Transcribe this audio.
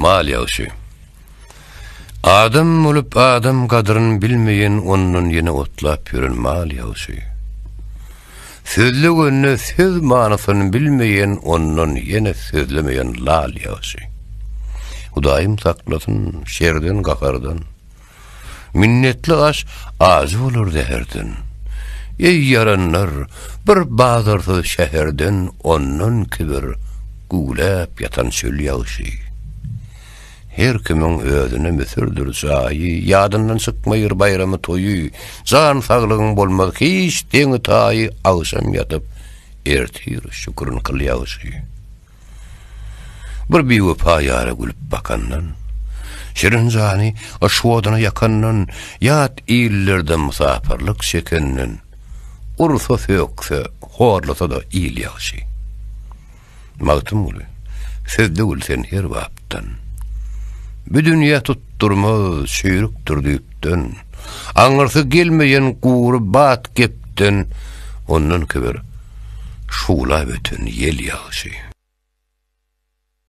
mal ýaşy. Adam olup adam kadrını bilmeyen onun yine otlap yürün mal ýaşy. Sözlü gönlü söz manasyny bilmeyen onun yine sözlemeyen lal ýaşy. Hudaýym saklasyn şerden gakardan. Minnetli aş azı olur zehirden. Ey yaranlar bir bazarsız şehirden onun kibir gulap yatan çöl ýaşy. Her kimin özüne müsürdür sayi, yadından çıkmayır bayramı toyu, zan sağlığın bolmaz hiç deni tayı, ağışam yatıp ertir şükrün kıl ýaşy. Bir bewefa ýara gülüp bakandan, şirin zani aşwadana yakandan, yat illerden musafirlik çekenden, ursa sökse, horlasa da il ýaşy. Magtym uly, sözde gülsen her wagtdan. Bu dünya tutturmaz şeýrükdir diýipden, aňyrsy gelmeýän gury bat gepden, ondan kibir şula bötün yel ýaşy.